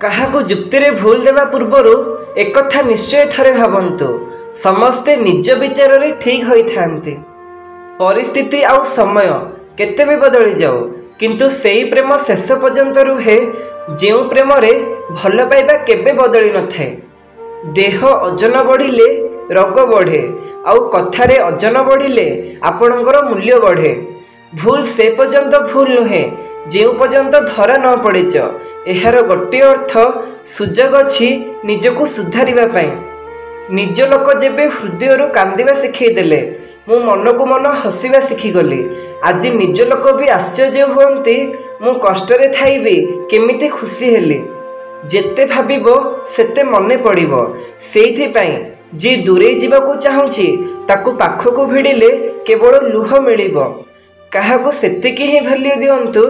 काहाकू जुक्ति रे भूल देवा पूर्वर एक कथा निश्चय थरे भावंतु, समस्ते निज विचार रे ठीक होई थांती। परिस्थिति आउ समय केते भी बदली जाओ, किंतु सेई प्रेम शेष पर्यंत रुहे जेउ प्रेम रे भल पाइबा केबे बदली न थाए। देह ओजन बढ़िले रोग बढ़े, आउ कथारे ओजन बढ़िले आपणकर मूल्य बढ़े। भूल से पर्यंत भूल नुहे जेउ पर्यंत धरा न पड़ेच। एहार गोटे अर्थ सुजोग अछि निजको सुधारिबा पई। निज लोक जेबे हृदय कांदिबा शिखैदेले मु मन को मन हसिबा शिखिगली। आज निज लोक भी आश्चर्य हुअन्ति मु कष्टरे थाइबी केमिति खुशी हेली। जेते भाबिबो सेते मने पड़िबो। सेइथि पई जे दूरे जीवाकू चाहूची ताकू पाखकू भिड़िले केवल लुह मिलिबो। काहाकू सेतिकी ही भैल्यू दियंतु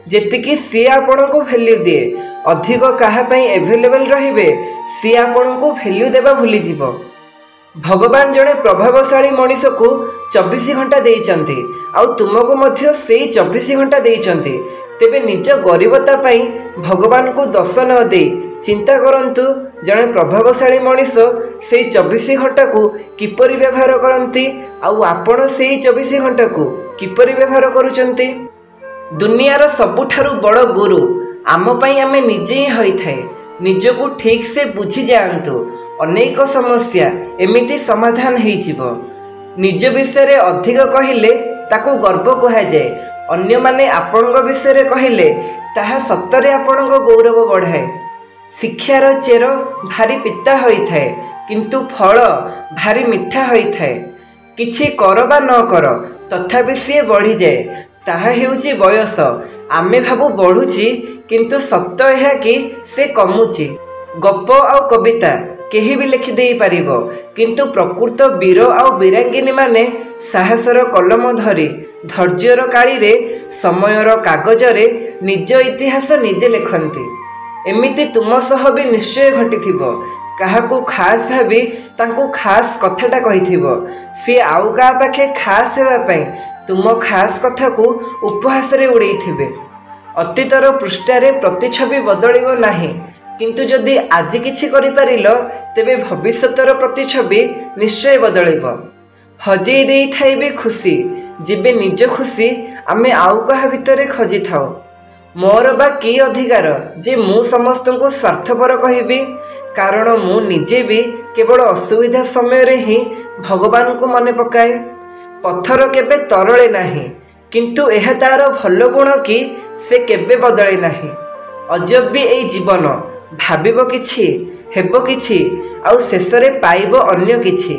जेतिकी सी आपण को भैल्यू दिए। अधिक काहा पई एवेलेबल रहिबे सी आपण को भैल्यू देबा भूली जीवो। भगवान जड़े प्रभावशाली मनीष को 24 घंटा देइचंती, आउ तुमको मध्य सेई 24 घंटा देइचंती। तेबे निज गरीबता पई भगवान को दोष न दे चिंता करंतु जड़े प्रभावशाली मनीष से 24 घंटा को किपरि व्यवहार करंती, आउ आपण से 24 घंटा को किपरि व्यवहार करुचंती। दुनियार सबुठारु बड़ गुरु आम पई आमे निजे ही होई थाए। निजको ठीक से बुझी जाआंतु, अनेक समस्या एमिति समाधान हेइ जिवो। निज विषय रे अधिक कहिले ताको गर्व कहा जाए। अन्य माने आपणक विषय कहिले ताहा सत्तरे आपणक गौरव बढ़ाए। शिक्षार चेर भारी पिता होई थाए, किंतु फल भारी मिठा होई थाए। किछि कर बा न कर तथापि सी बढ़ी जाए, ताहा हेउची बयस। आमे भाबु बढ़ुची, किंतु सत्य यह कि से कमुची। गप आउ कविता केही भी लिखि देई पारिबो, किंतु प्रकृत वीर आउ वीरांगिनी माने साहसर कलम धरी धैर्यर काली रे समयर कागज रे निज इतिहास निजे लिखंती। एमिति तुम सह भी निश्चय घटिथिबो। काहाकू खास भाभी तांको खास कथाटा कहिथिबो। सी आउ का पाखे खास हेबा पई तुम खास कथा को उपहास रे उड़ेइथिबे। अतीतर पृष्ठारे प्रतिछवि बदलिबो नाही, किंतु जदि आज किछि करि पारिलो तेबे भविष्यतर प्रतिछवि निश्चय बदलिबो। हजेई देई थाइबे खुशी, जिबे निज खुशी आमे आउ कहा भितरे खोजी थाओ। मोर बा की अधिकार जे मु समस्त को स्वार्थपर कहिबी, कारण मु निजे भी केवल असुविधा समय रे ही भगवान को मन पकाए। पत्थर केबे तरले नाही, किंतु एहा तार भल गुण कि से केबे बदले नाही। अजब भी एई जीवन भाबिबो किछि हेबो किछि, आउ शेषरे पाइबो अन्य किछि।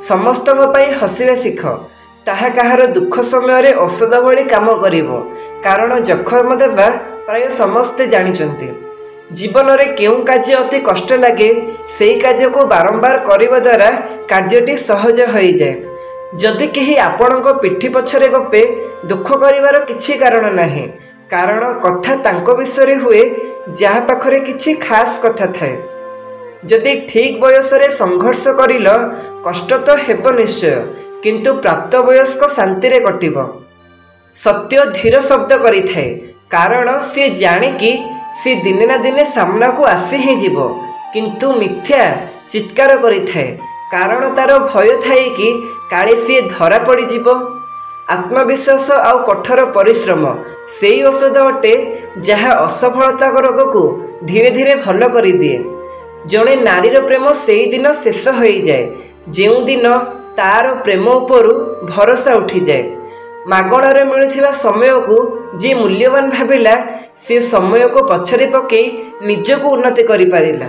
समस्तक पई हसिबा शिख, ताहा काहार दुख समय रे औषध भली काम करिवो। कारण जखम देवा प्राय समस्ते जानिचंती। जीवन रे केउ कार्य अति कष्ट लागे सेई कार्य को बारंबार करिवा द्वारा कार्यटी सहज होई जाए। जदि केही आपणक पिठी पछरे गपे दुख करिवार किछि कारण नाही, कारण कथा तांको विषय हुए जहा पाखरे किछि खास कथा थाए। जदि ठीक बयस रे संघर्ष करिल कष्ट तो हेबो निश्चय, किंतु प्राप्त वयस्क शांति रे कटिबो। सत्य धीर शब्द करि थाए, कारण से जाने कि से दिने ना दिने सामना को आसी ही जीवो। किंतु मिथ्या चित्कार करि थाए, कारण तार भय थाए कि काले सी धरा पड़ी जीवो। आत्मविश्वास आउ कठोर परिश्रम सेई औषध अटे जहा असफलता रोग को धीरे धीरे भल करि दिए। जड़े नारीर प्रेम सेई दिन शेष होई जाए, जेउ दिन तार प्रेम उपरु भरोसा उठी जाए। मागणार मिलुथिबा समय को जे मूल्यवान भाविला, से समय को पछरे पकई निजको उन्नति करि पारिला।